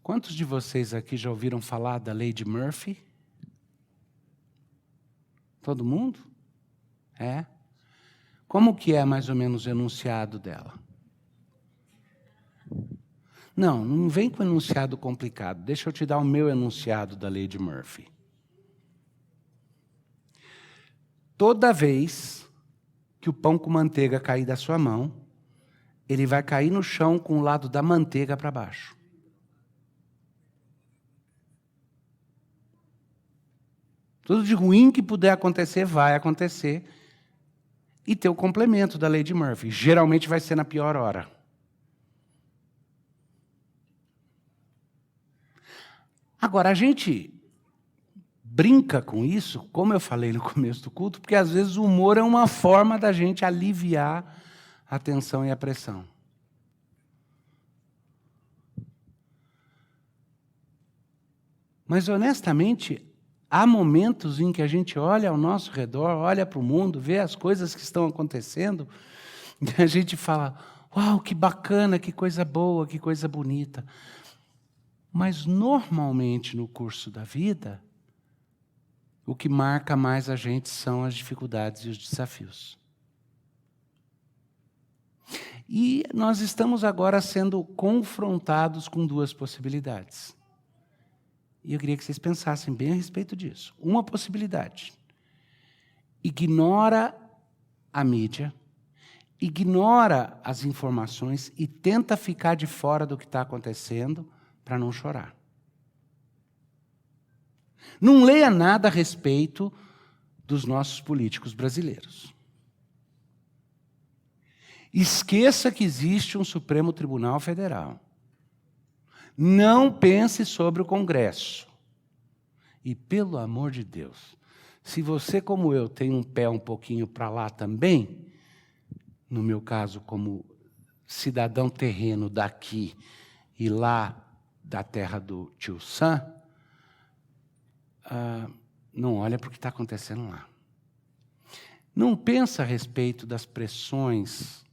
Quantos de vocês aqui já ouviram falar da lei de Murphy? Todo mundo? É? Como que é mais ou menos o enunciado dela? Não vem com enunciado complicado. Deixa eu te dar o meu enunciado da lei de Murphy. Toda vez que o pão com manteiga cair da sua mão, ele vai cair no chão com o lado da manteiga para baixo. Tudo de ruim que puder acontecer, vai acontecer. E ter o complemento da lei de Murphy. Geralmente vai ser na pior hora. Agora, a gente brinca com isso, como eu falei no começo do culto, porque às vezes o humor é uma forma da gente aliviar a tensão e a pressão. Mas, honestamente, há momentos em que a gente olha ao nosso redor, olha para o mundo, vê as coisas que estão acontecendo, e a gente fala, uau, que bacana, que coisa boa, que coisa bonita. Mas, normalmente, no curso da vida, o que marca mais a gente são as dificuldades e os desafios. E nós estamos agora sendo confrontados com duas possibilidades. E eu queria que vocês pensassem bem a respeito disso. Uma possibilidade: ignora a mídia, ignora as informações e tenta ficar de fora do que está acontecendo para não chorar. Não leia nada a respeito dos nossos políticos brasileiros. Esqueça que existe um Supremo Tribunal Federal. Não pense sobre o Congresso. E, pelo amor de Deus, se você, como eu, tem um pé um pouquinho para lá também, no meu caso, como cidadão terreno daqui e lá da terra do tio Sam, não olha para o que está acontecendo lá. Não pensa a respeito das pressões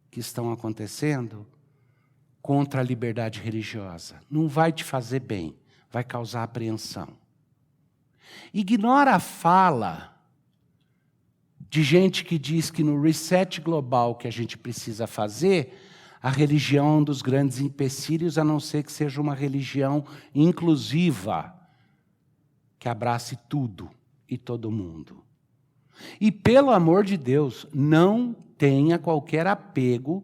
que estão acontecendo contra a liberdade religiosa. Não vai te fazer bem, vai causar apreensão. Ignora a fala de gente que diz que no reset global que a gente precisa fazer, a religião é um dos grandes empecilhos, a não ser que seja uma religião inclusiva, que abrace tudo e todo mundo. E, pelo amor de Deus, não tenha qualquer apego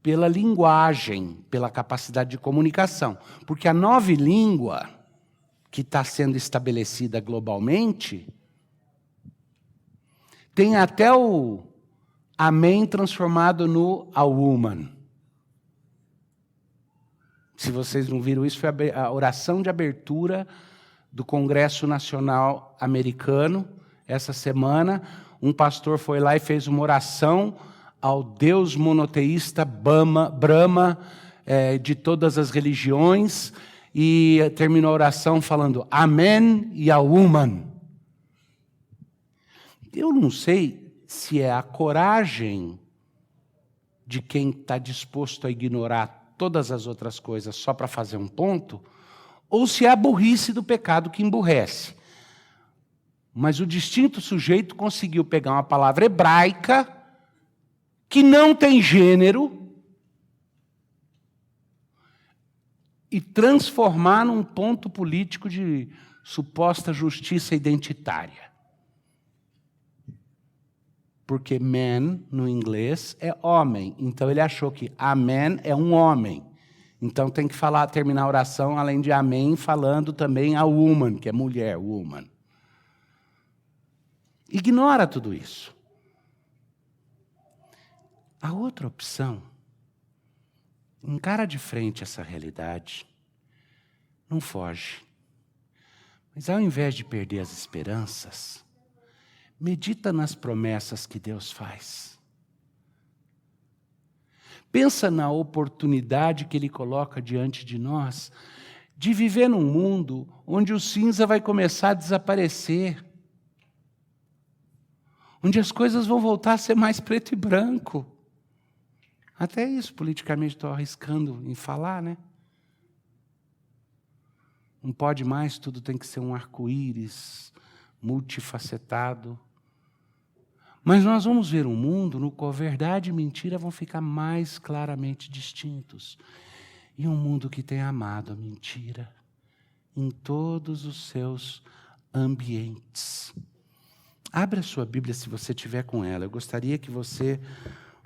pela linguagem, pela capacidade de comunicação. Porque a nova língua que está sendo estabelecida globalmente tem até o amém transformado no a woman. Se vocês não viram isso, foi a oração de abertura do Congresso Nacional Americano. Essa semana, um pastor foi lá e fez uma oração ao Deus monoteísta Brahma, de todas as religiões, e terminou a oração falando Amém e a woman. Eu não sei se é a coragem de quem está disposto a ignorar todas as outras coisas só para fazer um ponto, ou se é a burrice do pecado que emburrece. Mas o distinto sujeito conseguiu pegar uma palavra hebraica que não tem gênero e transformar num ponto político de suposta justiça identitária. Porque man, no inglês, é homem. Então ele achou que amen é um homem. Então tem que terminar a oração, além de amém, falando também a woman, que é mulher, woman. Ignora tudo isso. A outra opção, encara de frente essa realidade, não foge. Mas ao invés de perder as esperanças, medita nas promessas que Deus faz. Pensa na oportunidade que Ele coloca diante de nós de viver num mundo onde o cinza vai começar a desaparecer, onde as coisas vão voltar a ser mais preto e branco. Até isso, politicamente, estou arriscando em falar, né? Não pode mais, tudo tem que ser um arco-íris, multifacetado. Mas nós vamos ver um mundo no qual verdade e mentira vão ficar mais claramente distintos. E um mundo que tem amado a mentira em todos os seus ambientes. Abra a sua Bíblia se você tiver com ela. Eu gostaria que você,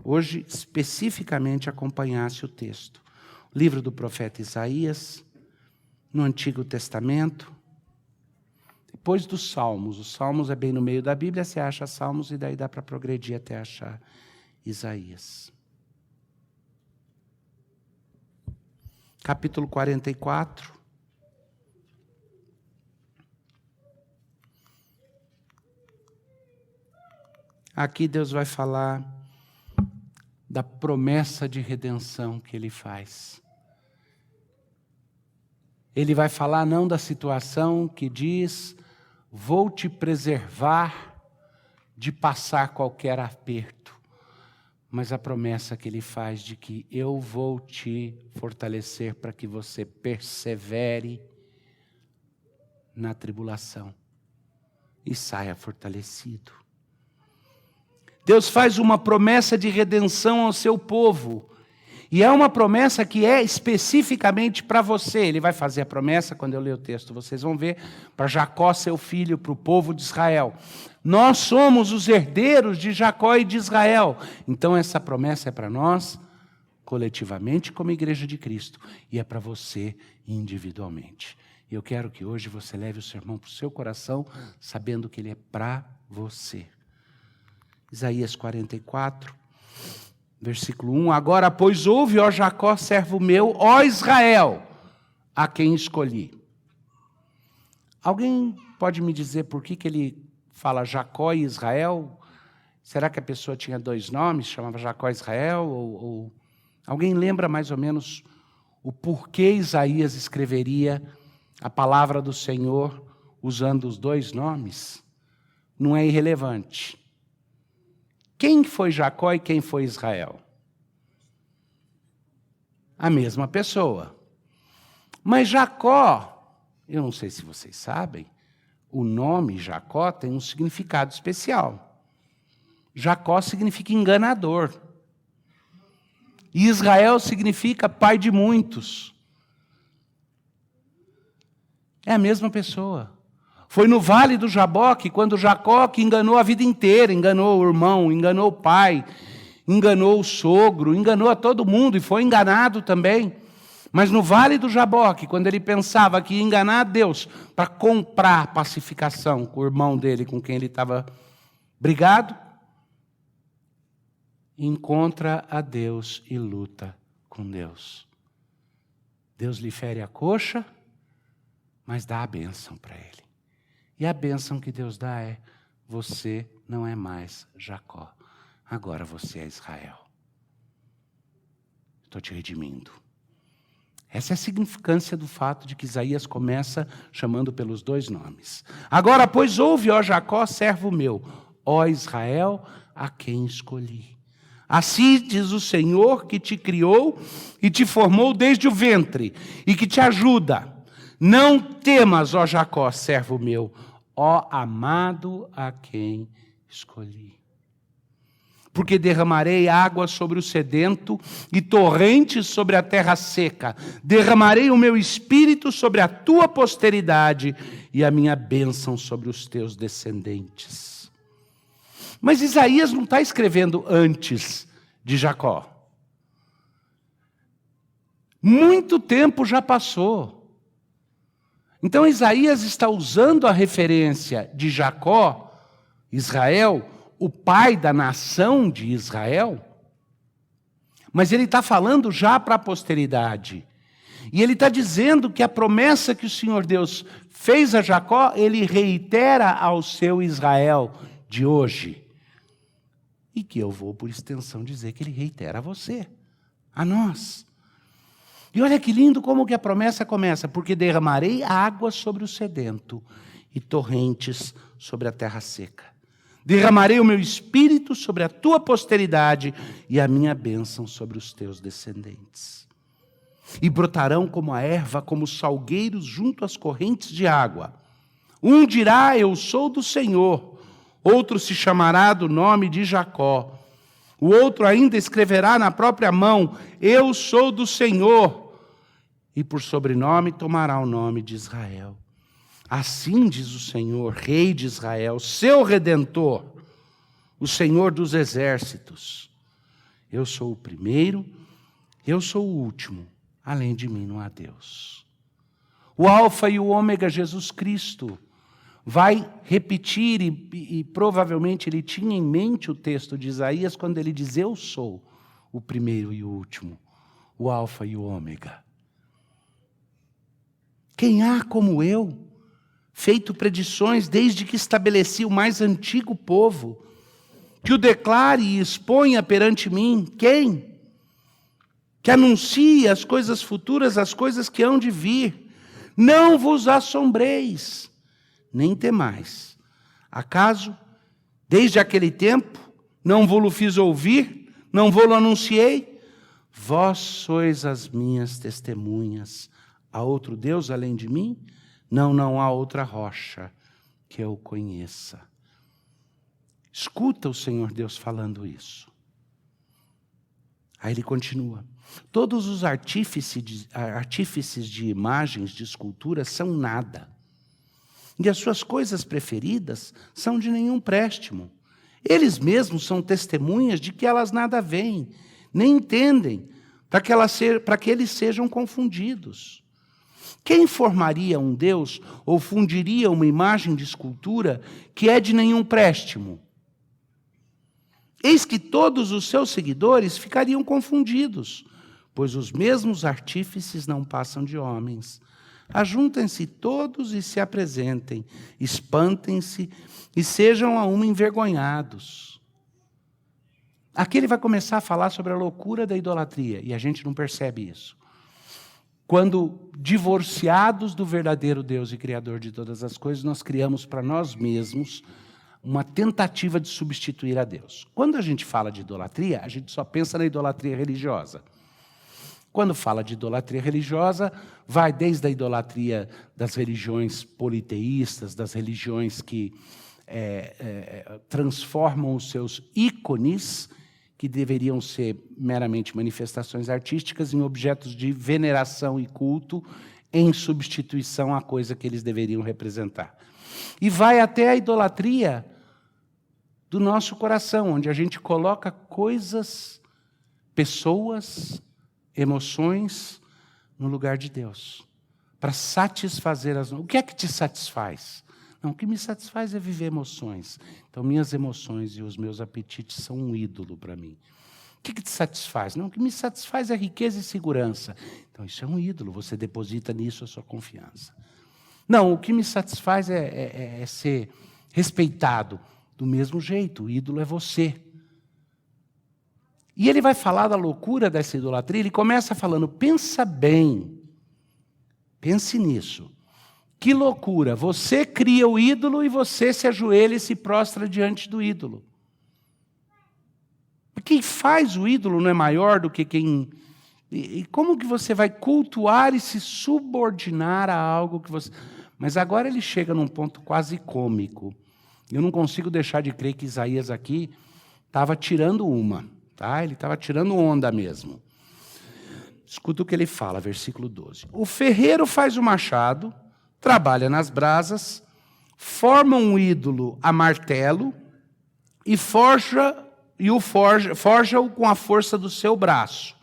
hoje, especificamente acompanhasse o texto. O livro do profeta Isaías, no Antigo Testamento, depois dos Salmos. Os Salmos é bem no meio da Bíblia, você acha Salmos e daí dá para progredir até achar Isaías. Capítulo 44. Aqui Deus vai falar da promessa de redenção que Ele faz. Ele vai falar não da situação que diz, vou te preservar de passar qualquer aperto, mas a promessa que Ele faz de que eu vou te fortalecer para que você persevere na tribulação e saia fortalecido. Deus faz uma promessa de redenção ao seu povo. E é uma promessa que é especificamente para você. Ele vai fazer a promessa, quando eu ler o texto, vocês vão ver, para Jacó, seu filho, para o povo de Israel. Nós somos os herdeiros de Jacó e de Israel. Então essa promessa é para nós, coletivamente, como igreja de Cristo. E é para você individualmente. E eu quero que hoje você leve o sermão para o seu coração, sabendo que ele é para você. Isaías 44, versículo 1. Agora, pois, ouve, ó Jacó, servo meu, ó Israel, a quem escolhi. Alguém pode me dizer por que ele fala Jacó e Israel? Será que a pessoa tinha dois nomes, chamava Jacó e Israel? Ou alguém lembra mais ou menos o porquê Isaías escreveria a palavra do Senhor usando os dois nomes? Não é irrelevante. Quem foi Jacó e quem foi Israel? A mesma pessoa. Mas Jacó, eu não sei se vocês sabem, o nome Jacó tem um significado especial. Jacó significa enganador. E Israel significa pai de muitos. É a mesma pessoa. Foi no Vale do Jaboque, quando Jacó, que enganou a vida inteira, enganou o irmão, enganou o pai, enganou o sogro, enganou a todo mundo e foi enganado também. Mas no Vale do Jaboque, quando ele pensava que ia enganar a Deus para comprar a pacificação com o irmão dele, com quem ele estava brigado, encontra a Deus e luta com Deus. Deus lhe fere a coxa, mas dá a bênção para ele. E a bênção que Deus dá é, você não é mais Jacó, agora você é Israel. Estou te redimindo. Essa é a significância do fato de que Isaías começa chamando pelos dois nomes. Agora, pois, ouve, ó Jacó, servo meu, ó Israel, a quem escolhi. Assim diz o Senhor que te criou e te formou desde o ventre e que te ajuda. Não temas, ó Jacó, servo meu, ó amado a quem escolhi. Porque derramarei água sobre o sedento e torrentes sobre a terra seca. Derramarei o meu espírito sobre a tua posteridade e a minha bênção sobre os teus descendentes. Mas Isaías não está escrevendo antes de Jacó. Muito tempo já passou. Então Isaías está usando a referência de Jacó, Israel, o pai da nação de Israel, mas ele está falando já para a posteridade. E ele está dizendo que a promessa que o Senhor Deus fez a Jacó, ele reitera ao seu Israel de hoje. E que eu vou, por extensão, dizer que ele reitera a você, a nós. E olha que lindo como que a promessa começa, porque derramarei água sobre o sedento e torrentes sobre a terra seca. Derramarei o meu espírito sobre a tua posteridade e a minha bênção sobre os teus descendentes. e brotarão como a erva, como os salgueiros junto às correntes de água. Um dirá, eu sou do Senhor, outro se chamará do nome de Jacó. O outro ainda escreverá na própria mão, eu sou do Senhor, e por sobrenome tomará o nome de Israel. Assim diz o Senhor, Rei de Israel, seu Redentor, o Senhor dos exércitos. Eu sou o primeiro, eu sou o último, além de mim não há Deus. O Alfa e o Ômega, Jesus Cristo, vai repetir, e provavelmente ele tinha em mente o texto de Isaías, quando ele diz, eu sou o primeiro e o último, o Alfa e o Ômega. Quem há como eu, feito predições desde que estabeleci o mais antigo povo, que o declare e exponha perante mim, quem? Que anuncie as coisas futuras, as coisas que hão de vir. Não vos assombreis, nem temais. Acaso, desde aquele tempo, não vou-lo fiz ouvir, não vou-lo anunciei? Vós sois as minhas testemunhas. Há outro Deus além de mim? Não, não há outra rocha que eu conheça. Escuta o Senhor Deus falando isso. Aí ele continua. Todos os artífices de imagens, de esculturas, são nada. E as suas coisas preferidas são de nenhum préstimo. Eles mesmos são testemunhas de que elas nada veem, nem entendem, para que eles sejam confundidos. Quem formaria um Deus ou fundiria uma imagem de escultura que é de nenhum préstimo? Eis que todos os seus seguidores ficariam confundidos, pois os mesmos artífices não passam de homens. Ajuntem-se todos e se apresentem, espantem-se e sejam a uma envergonhados. Aqui ele vai começar a falar sobre a loucura da idolatria, e a gente não percebe isso. Quando divorciados do verdadeiro Deus e Criador de todas as coisas, nós criamos para nós mesmos uma tentativa de substituir a Deus. Quando a gente fala de idolatria, a gente só pensa na idolatria religiosa. Quando fala de idolatria religiosa, vai desde a idolatria das religiões politeístas, das religiões que transformam os seus ícones, que deveriam ser meramente manifestações artísticas, em objetos de veneração e culto, em substituição à coisa que eles deveriam representar. E vai até a idolatria do nosso coração, onde a gente coloca coisas, pessoas, emoções no lugar de Deus, para satisfazer as... O que é que te satisfaz? Não, o que me satisfaz é viver emoções. Então, minhas emoções e os meus apetites são um ídolo para mim. O que te satisfaz? Não, o que me satisfaz é riqueza e segurança. Então, isso é um ídolo, você deposita nisso a sua confiança. Não, o que me satisfaz é ser respeitado. Do mesmo jeito, o ídolo é você. E ele vai falar da loucura dessa idolatria, ele começa falando, pensa bem, pense nisso. Que loucura, você cria o ídolo e você se ajoelha e se prostra diante do ídolo. Quem faz o ídolo não é maior do que quem... E como que você vai cultuar e se subordinar a algo que você... Mas agora ele chega num ponto quase cômico. Eu não consigo deixar de crer que Isaías aqui estava tirando uma. Tá? Ele estava tirando onda mesmo. Escuta o que ele fala, versículo 12. O ferreiro faz o machado, trabalha nas brasas, forma um ídolo a martelo e forja-o com a força do seu braço.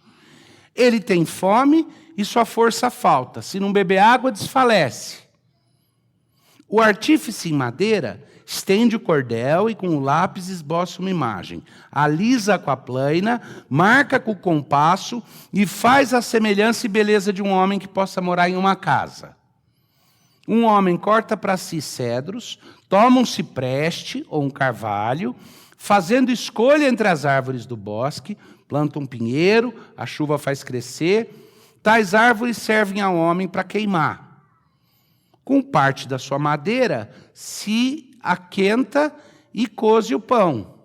Ele tem fome e sua força falta. Se não beber água, desfalece. O artífice em madeira estende o cordel e com o lápis esboça uma imagem. Alisa com a plaina, marca com o compasso e faz a semelhança e beleza de um homem que possa morar em uma casa. Um homem corta para si cedros, toma um cipreste ou um carvalho, fazendo escolha entre as árvores do bosque, planta um pinheiro, a chuva faz crescer. Tais árvores servem ao homem para queimar. Com parte da sua madeira se aquenta e coze o pão.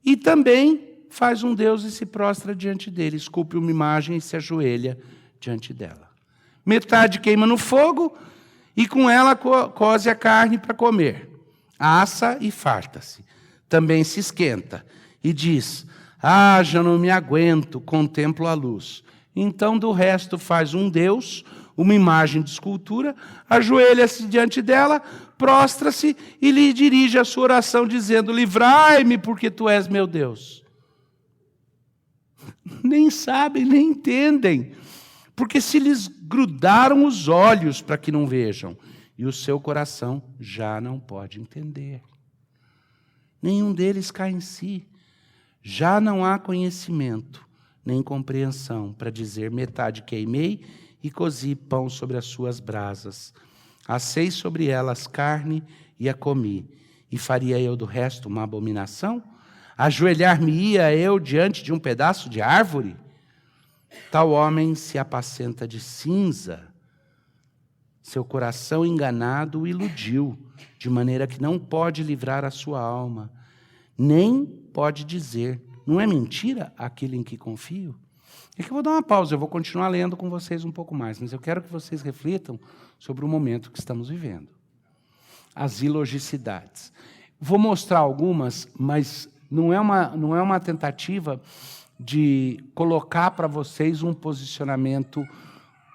E também faz um Deus e se prostra diante dele, esculpe uma imagem e se ajoelha diante dela. Metade queima no fogo, e com ela coze a carne para comer. Assa e farta-se. Também se esquenta. E diz, já não me aguento, contemplo a luz. Então, do resto, faz um Deus, uma imagem de escultura, ajoelha-se diante dela, prostra-se e lhe dirige a sua oração, dizendo, livrai-me, porque tu és meu Deus. Nem sabem, nem entendem, porque se lhes grudaram os olhos para que não vejam, e o seu coração já não pode entender. Nenhum deles cai em si. Já não há conhecimento, nem compreensão, para dizer, metade queimei e cozi pão sobre as suas brasas. Assei sobre elas carne e a comi. E faria eu do resto uma abominação? Ajoelhar-me-ia eu diante de um pedaço de árvore? Tal homem se apacenta de cinza. Seu coração enganado o iludiu, de maneira que não pode livrar a sua alma, nem pode dizer, não é mentira aquilo em que confio? É que eu vou dar uma pausa, eu vou continuar lendo com vocês um pouco mais, mas eu quero que vocês reflitam sobre o momento que estamos vivendo. As ilogicidades. Vou mostrar algumas, mas não é uma tentativa de colocar para vocês um posicionamento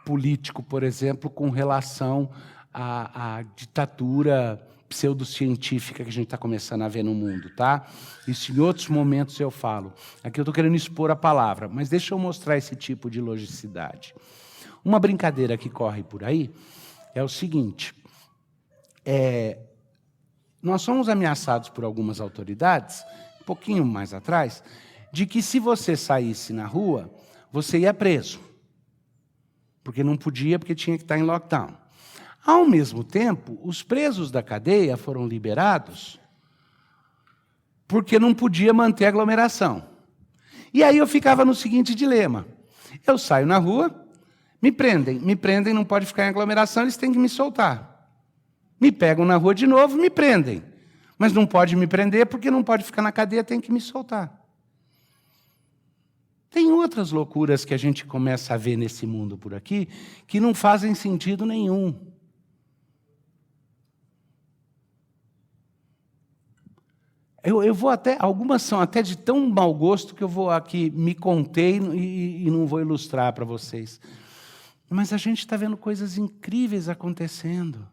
político, por exemplo, com relação à ditadura pseudocientífica que a gente está começando a ver no mundo, tá? Isso em outros momentos eu falo. Aqui eu estou querendo expor a palavra, mas deixa eu mostrar esse tipo de logicidade. Uma brincadeira que corre por aí é o seguinte, nós somos ameaçados por algumas autoridades, um pouquinho mais atrás, de que se você saísse na rua, você ia preso. Porque não podia, porque tinha que estar em lockdown. Ao mesmo tempo, os presos da cadeia foram liberados porque não podia manter a aglomeração. E aí eu ficava no seguinte dilema. Eu saio na rua, me prendem, não pode ficar em aglomeração, eles têm que me soltar. Me pegam na rua de novo, me prendem. Mas não pode me prender porque não pode ficar na cadeia, tem que me soltar. Tem outras loucuras que a gente começa a ver nesse mundo por aqui que não fazem sentido nenhum. Eu vou até, algumas são até de tão mau gosto que eu vou aqui, me contei e não vou ilustrar para vocês. Mas a gente está vendo coisas incríveis acontecendo.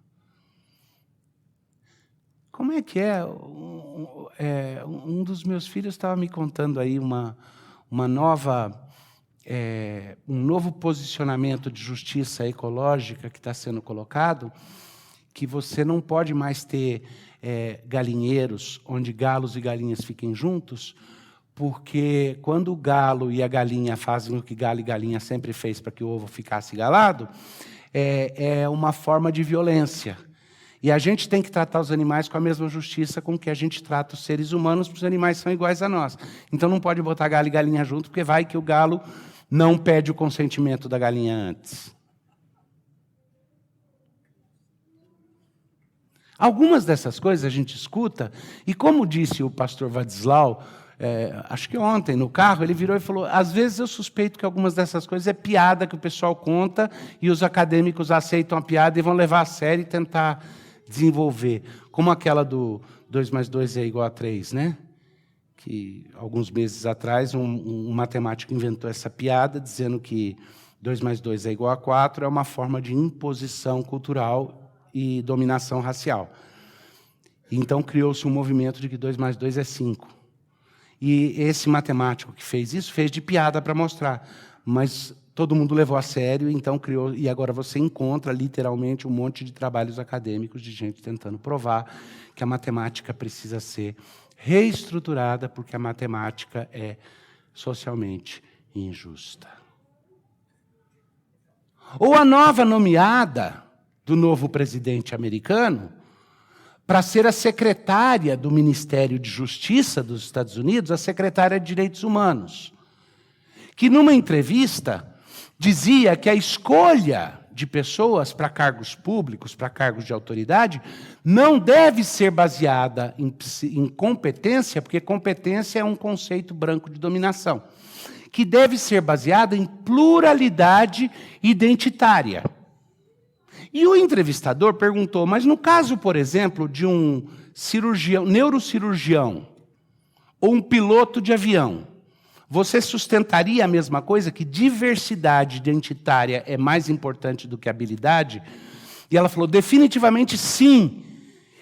Como é que é? Um dos meus filhos estava me contando aí um novo posicionamento de justiça ecológica que está sendo colocado, que você não pode mais ter galinheiros onde galos e galinhas fiquem juntos, porque quando o galo e a galinha fazem o que galo e galinha sempre fez para que o ovo ficasse galado, é uma forma de violência. E a gente tem que tratar os animais com a mesma justiça com que a gente trata os seres humanos, porque os animais são iguais a nós. Então não pode botar galo e galinha junto, porque vai que o galo não pede o consentimento da galinha antes. Algumas dessas coisas a gente escuta, e como disse o pastor Vadislau, acho que ontem, no carro, ele virou e falou, às vezes eu suspeito que algumas dessas coisas é piada que o pessoal conta, e os acadêmicos aceitam a piada e vão levar a sério e tentar desenvolver. Como aquela do 2 mais 2 é igual a 3, né? Que alguns meses atrás um matemático inventou essa piada, dizendo que 2 mais 2 é igual a 4, é uma forma de imposição cultural e dominação racial. Então criou-se um movimento de que 2 mais 2 é 5. E esse matemático que fez isso, fez de piada para mostrar. Mas todo mundo levou a sério, então criou... E agora você encontra, literalmente, um monte de trabalhos acadêmicos de gente tentando provar que a matemática precisa ser reestruturada, porque a matemática é socialmente injusta. Ou a nova nomeada do novo presidente americano, para ser a secretária do Ministério de Justiça dos Estados Unidos, a secretária de Direitos Humanos, que numa entrevista dizia que a escolha de pessoas para cargos públicos, para cargos de autoridade, não deve ser baseada em competência, porque competência é um conceito branco de dominação. que deve ser baseada em pluralidade identitária. E o entrevistador perguntou, mas no caso, por exemplo, de um neurocirurgião ou um piloto de avião, você sustentaria a mesma coisa, que diversidade identitária é mais importante do que habilidade? E ela falou, definitivamente sim.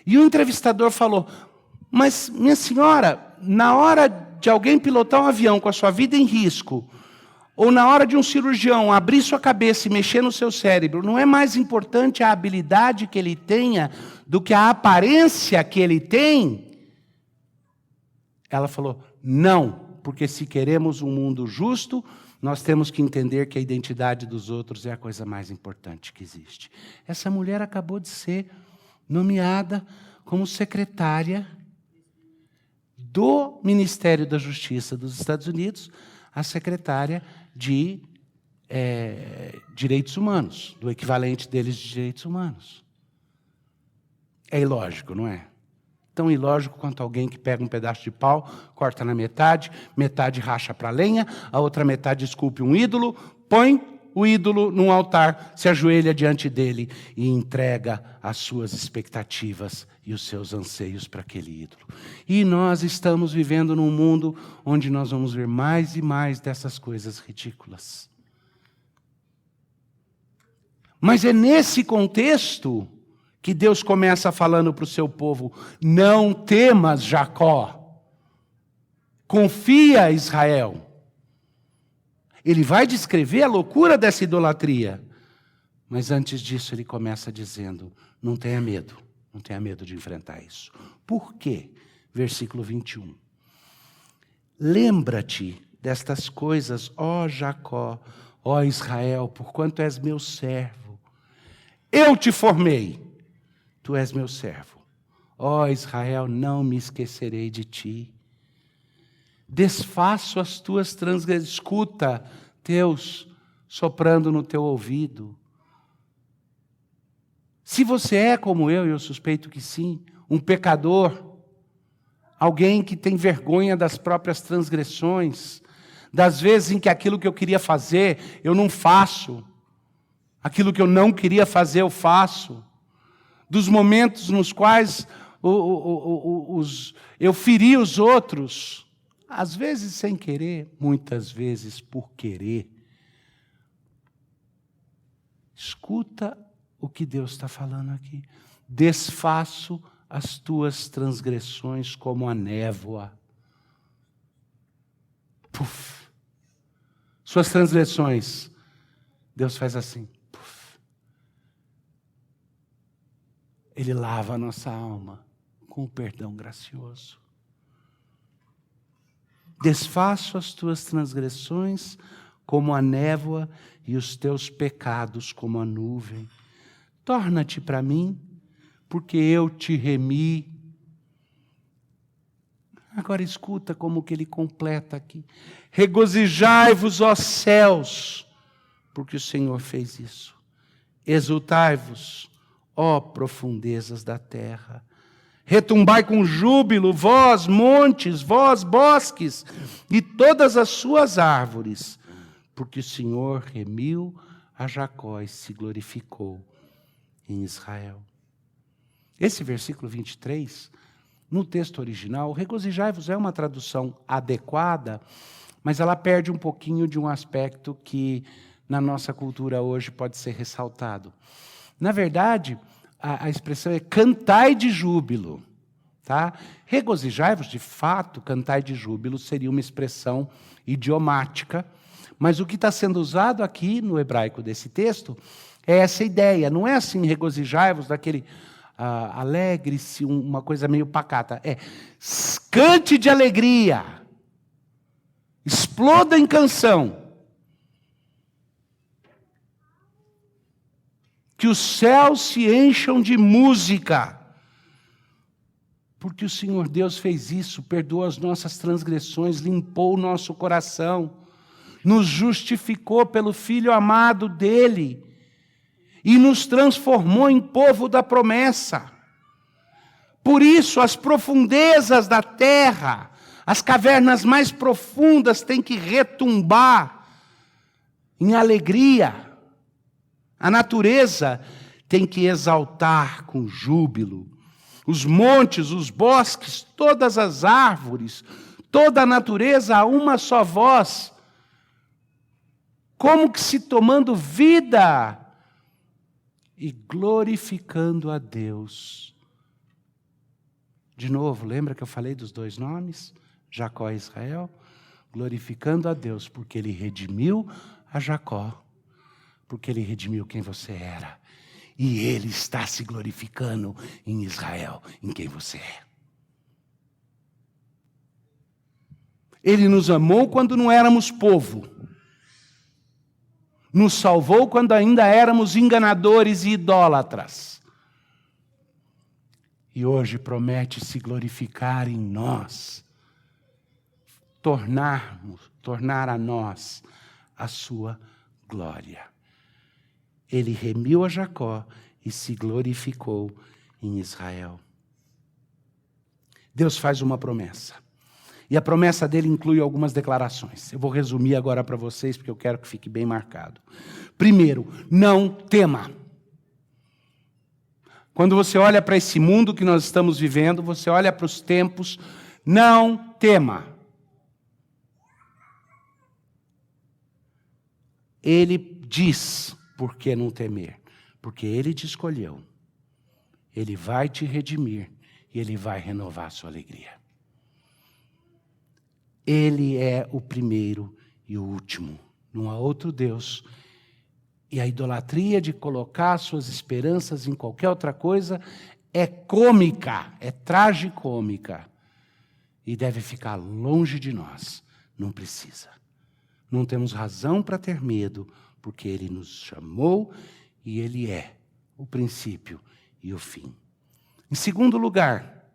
E o entrevistador falou, mas, minha senhora, na hora de alguém pilotar um avião com a sua vida em risco, ou na hora de um cirurgião abrir sua cabeça e mexer no seu cérebro, não é mais importante a habilidade que ele tenha do que a aparência que ele tem? Ela falou, não, porque se queremos um mundo justo, nós temos que entender que a identidade dos outros é a coisa mais importante que existe. Essa mulher acabou de ser nomeada como secretária do Ministério da Justiça dos Estados Unidos, a secretária de Direitos Humanos, do equivalente deles de Direitos Humanos. É ilógico, não é? Tão ilógico quanto alguém que pega um pedaço de pau, corta na metade, metade racha para lenha, a outra metade esculpe um ídolo, põe o ídolo num altar, se ajoelha diante dele e entrega as suas expectativas e os seus anseios para aquele ídolo. E nós estamos vivendo num mundo onde nós vamos ver mais e mais dessas coisas ridículas. Mas é nesse contexto que Deus começa falando para o seu povo, não temas, Jacó, confia, Israel. Ele vai descrever a loucura dessa idolatria, mas antes disso ele começa dizendo, não tenha medo de enfrentar isso. Por quê? Versículo 21. Lembra-te destas coisas, ó Jacó, ó Israel, porquanto és meu servo. Eu te formei. Tu és meu servo. Ó Israel, não me esquecerei de ti. Desfaço as tuas transgressões. Escuta, Deus soprando no teu ouvido. Se você é como eu, e eu suspeito que sim, um pecador, alguém que tem vergonha das próprias transgressões, das vezes em que aquilo que eu queria fazer, eu não faço. Aquilo que eu não queria fazer, eu faço. Dos momentos nos quais eu feri os outros, às vezes sem querer, muitas vezes por querer. Escuta o que Deus está falando aqui. Desfaço as tuas transgressões como a névoa. Puf. Suas transgressões, Deus faz assim. Ele lava a nossa alma com o perdão gracioso. Desfaço as tuas transgressões como a névoa e os teus pecados como a nuvem. Torna-te para mim, porque eu te remi. Agora escuta como que ele completa aqui. Regozijai-vos, ó céus, porque o Senhor fez isso. Exultai-vos, ó profundezas da terra. Retumbai com júbilo, vós montes, vós bosques, e todas as suas árvores, porque o Senhor remiu a Jacó e se glorificou em Israel. Esse versículo 23, no texto original, regozijai-vos é uma tradução adequada, mas ela perde um pouquinho de um aspecto que na nossa cultura hoje pode ser ressaltado. Na verdade, a expressão é cantai de júbilo. Tá? Regozijai-vos, de fato, cantai de júbilo, seria uma expressão idiomática, mas o que está sendo usado aqui no hebraico desse texto é essa ideia. Não é assim, regozijai-vos, daquele alegre-se, uma coisa meio pacata. É cante de alegria, exploda em canção. Que os céus se encham de música, porque o Senhor Deus fez isso, perdoou as nossas transgressões, limpou o nosso coração, nos justificou pelo Filho amado dele e nos transformou em povo da promessa. Por isso, as profundezas da terra, As cavernas mais profundas têm que retumbar em alegria. A natureza tem que exaltar com júbilo. Os montes, os bosques, todas as árvores, toda a natureza a uma só voz. Como que se tomando vida e glorificando a Deus. De novo, lembra que eu falei dos dois nomes? Jacó e Israel? Glorificando a Deus, porque Ele redimiu a Jacó, porque Ele redimiu quem você era. E Ele está se glorificando em Israel, em quem você é. Ele nos amou quando não éramos povo. Nos salvou quando ainda éramos enganadores e idólatras. E hoje promete se glorificar em nós, tornar a nós a sua glória. Ele remiu a Jacó e se glorificou em Israel. Deus faz uma promessa. E a promessa dele inclui algumas declarações. Eu vou resumir agora para vocês, porque eu quero que fique bem marcado. Primeiro, não tema. Quando você olha para esse mundo que nós estamos vivendo, você olha para os tempos, não tema. Ele diz, por que não temer? Porque Ele te escolheu. Ele vai te redimir e Ele vai renovar a sua alegria. Ele é o primeiro e o último. Não há outro Deus. E a idolatria de colocar suas esperanças em qualquer outra coisa é cômica, é tragicômica. E deve ficar longe de nós. Não precisa. Não temos razão para ter medo, porque Ele nos chamou e Ele é o princípio e o fim. Em segundo lugar,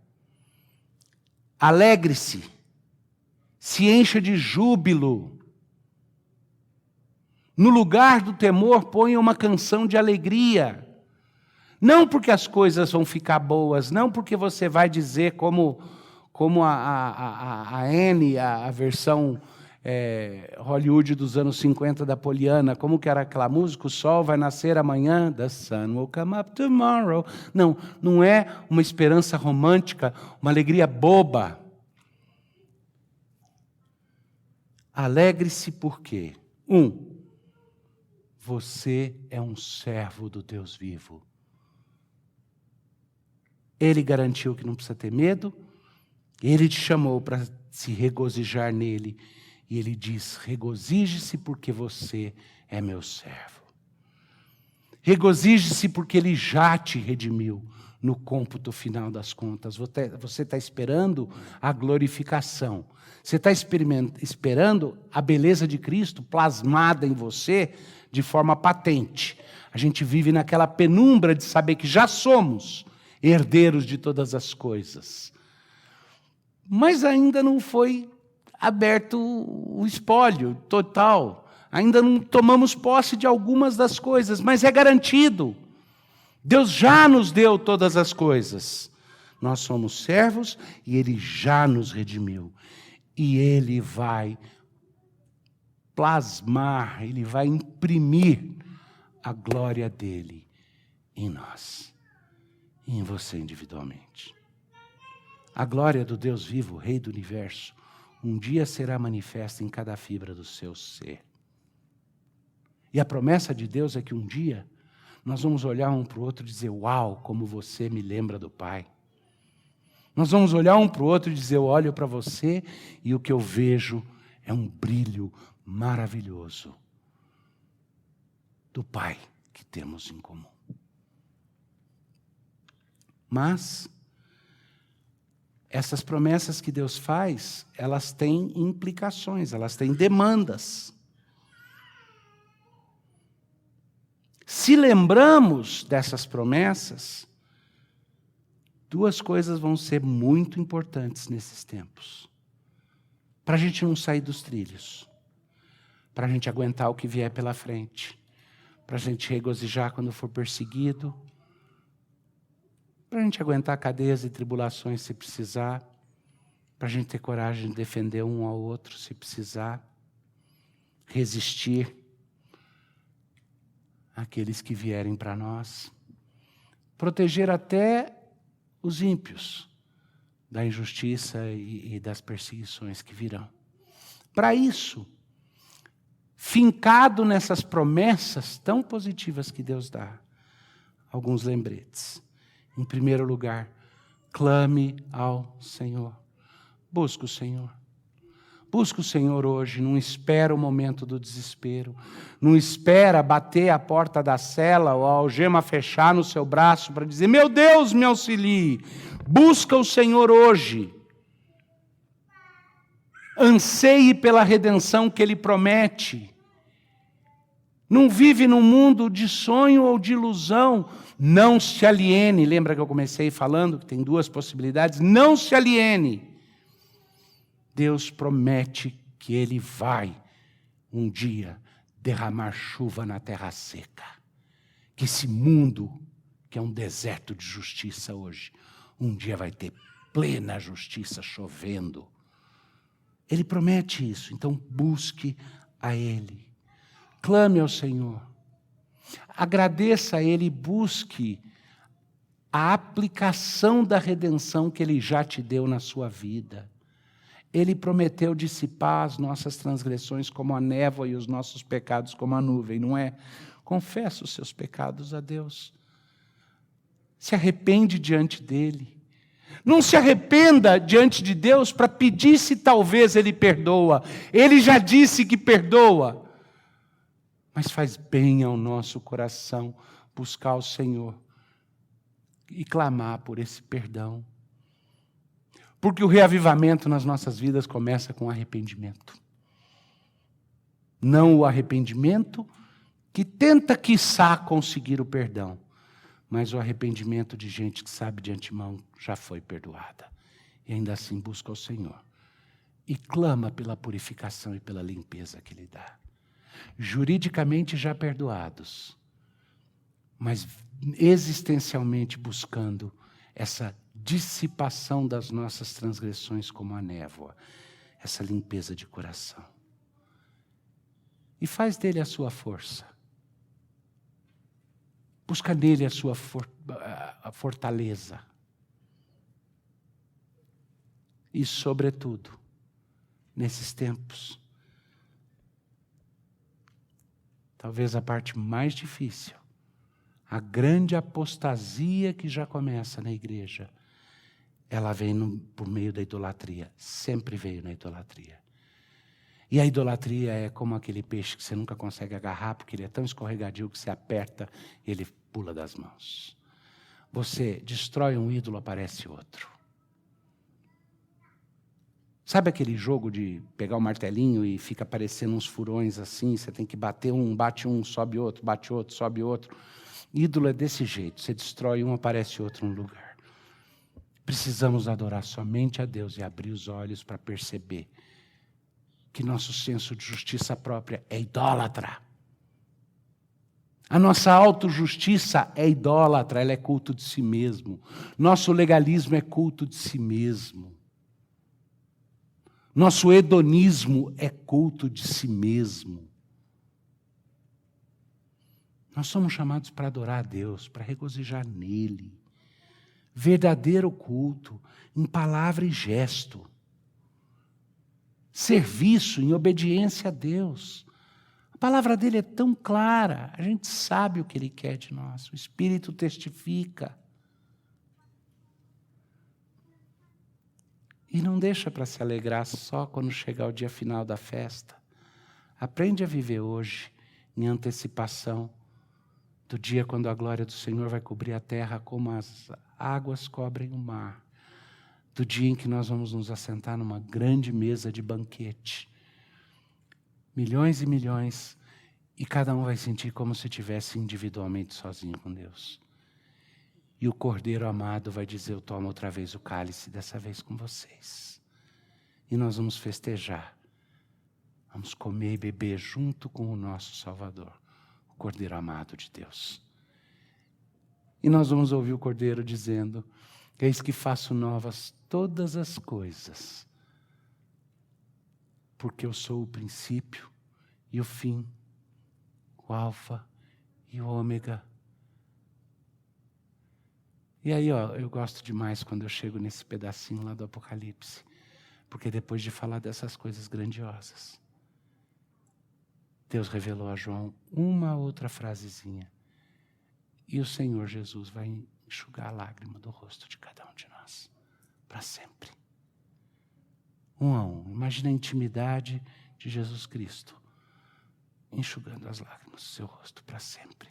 alegre-se. Se encha de júbilo. No lugar do temor, ponha uma canção de alegria. Não porque as coisas vão ficar boas, não porque você vai dizer como a Anne, a versão Hollywood dos anos 50 da Poliana, como que era aquela música? O sol vai nascer amanhã, the sun will come up tomorrow. Não, não é uma esperança romântica, uma alegria boba. Alegre-se por quê? Você é um servo do Deus vivo. Ele garantiu que não precisa ter medo. Ele te chamou para se regozijar nele. E ele diz, regozije-se porque você é meu servo. Regozije-se porque ele já te redimiu no cômputo final das contas. Você está esperando a glorificação. Você está esperando a beleza de Cristo plasmada em você de forma patente. A gente vive naquela penumbra de saber que já somos herdeiros de todas as coisas. Mas ainda não foi aberto o espólio total. Ainda não tomamos posse de algumas das coisas, mas é garantido. Deus já nos deu todas as coisas. Nós somos servos e Ele já nos redimiu. E Ele vai plasmar, Ele vai imprimir a glória dEle em nós. E em você individualmente. A glória do Deus vivo, Rei do Universo, um dia será manifesta em cada fibra do seu ser. E a promessa de Deus é que um dia nós vamos olhar um para o outro e dizer, uau, como você me lembra do Pai. Nós vamos olhar um para o outro e dizer, eu olho para você e o que eu vejo é um brilho maravilhoso do Pai que temos em comum. Mas essas promessas que Deus faz, elas têm implicações, elas têm demandas. Se lembramos dessas promessas, duas coisas vão ser muito importantes nesses tempos. Para a gente não sair dos trilhos. Para a gente aguentar o que vier pela frente. Para a gente regozijar quando for perseguido. Para a gente aguentar cadeias e tribulações se precisar. para a gente ter coragem de defender um ao outro se precisar, resistir àqueles que vierem para nós, proteger até os ímpios da injustiça e das perseguições que virão. Para isso, fincado nessas promessas tão positivas que Deus dá, alguns lembretes. Em primeiro lugar, clame ao Senhor. Busca o Senhor. Busca o Senhor hoje, não espera o momento do desespero, não espera bater a porta da cela ou a algema fechar no seu braço para dizer, meu Deus, me auxilie. Busca o Senhor hoje. Anseie pela redenção que Ele promete. Não vive num mundo de sonho ou de ilusão. Não se aliene. Lembra que eu comecei falando que tem duas possibilidades? Não se aliene. Deus promete que Ele vai, um dia, derramar chuva na terra seca. Que esse mundo, que é um deserto de justiça hoje, um dia vai ter plena justiça chovendo. Ele promete isso, então busque a Ele. Clame ao Senhor. Agradeça a Ele e busque a aplicação da redenção que Ele já te deu na sua vida. Ele prometeu dissipar as nossas transgressões como a névoa e os nossos pecados como a nuvem, não é? Confessa os seus pecados a Deus. Se arrepende diante dEle. Não se arrependa diante de Deus para pedir se talvez Ele perdoa. Ele já disse que perdoa. Mas faz bem ao nosso coração buscar o Senhor e clamar por esse perdão. Porque o reavivamento nas nossas vidas começa com arrependimento. Não o arrependimento que tenta, quiçá, conseguir o perdão, mas o arrependimento de gente que sabe de antemão já foi perdoada. E ainda assim busca o Senhor. E clama pela purificação e pela limpeza que Ele dá. Juridicamente já perdoados, mas existencialmente buscando essa dissipação das nossas transgressões como a névoa, essa limpeza de coração. E faz dele a sua força. Busca nele a sua a fortaleza. E, sobretudo, nesses tempos, talvez a parte mais difícil, a grande apostasia que já começa na igreja, ela vem por meio da idolatria, sempre veio na idolatria. E a idolatria é como aquele peixe que você nunca consegue agarrar, porque ele é tão escorregadio que você aperta e ele pula das mãos. Você destrói um ídolo, aparece outro. Sabe aquele jogo de pegar o martelinho e fica aparecendo uns furões assim, você tem que bater um, bate um, sobe outro, bate outro, sobe outro. Ídolo é desse jeito, você destrói um, aparece outro no lugar. Precisamos adorar somente a Deus e abrir os olhos para perceber que nosso senso de justiça própria é idólatra. A nossa autojustiça é idólatra, ela é culto de si mesmo. Nosso legalismo é culto de si mesmo. Nosso hedonismo é culto de si mesmo. Nós somos chamados para adorar a Deus, para regozijar nele. Verdadeiro culto, em palavra e gesto. Serviço em obediência a Deus. A palavra dele é tão clara, a gente sabe o que ele quer de nós, o Espírito testifica. E não deixa para se alegrar só quando chegar o dia final da festa. Aprende a viver hoje, em antecipação do dia quando a glória do Senhor vai cobrir a terra como as águas cobrem o mar. Do dia em que nós vamos nos assentar numa grande mesa de banquete. Milhões e milhões, e cada um vai sentir como se estivesse individualmente sozinho com Deus. E o Cordeiro amado vai dizer, eu tomo outra vez o cálice, dessa vez com vocês. E nós vamos festejar. Vamos comer e beber junto com o nosso Salvador, o Cordeiro amado de Deus. E nós vamos ouvir o Cordeiro dizendo, eis que faço novas todas as coisas. porque eu sou o princípio e o fim, o alfa e o ômega. E aí, eu gosto demais quando eu chego nesse pedacinho lá do Apocalipse, porque depois de falar dessas coisas grandiosas, Deus revelou a João uma outra frasezinha. E o Senhor Jesus vai enxugar a lágrima do rosto de cada um de nós, para sempre. Um a um. Imagina a intimidade de Jesus Cristo, enxugando as lágrimas do seu rosto para sempre.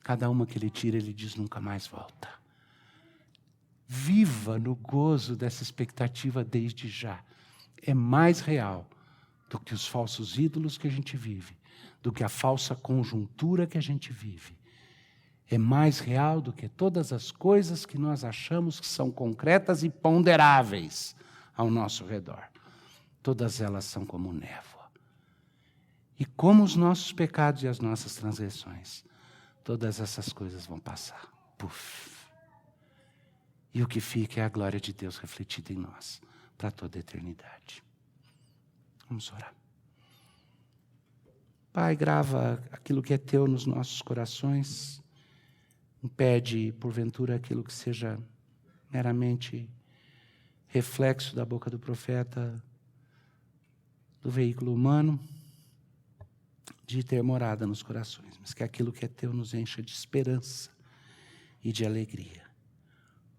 Cada uma que ele tira, ele diz, nunca mais volta. Viva no gozo dessa expectativa desde já. É mais real do que os falsos ídolos que a gente vive, do que a falsa conjuntura que a gente vive. É mais real do que todas as coisas que nós achamos que são concretas e ponderáveis ao nosso redor. Todas elas são como névoa. E como os nossos pecados e as nossas transgressões, todas essas coisas vão passar. Puf! E o que fica é a glória de Deus refletida em nós, para toda a eternidade. Vamos orar. Pai, grava aquilo que é teu nos nossos corações. Impede, porventura, aquilo que seja meramente reflexo da boca do profeta, do veículo humano, de ter morada nos corações, mas que aquilo que é teu nos encha de esperança e de alegria.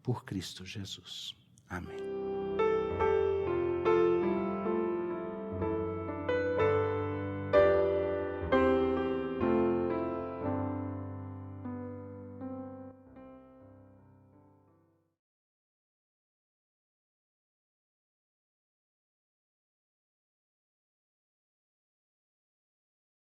Por Cristo Jesus. Amém.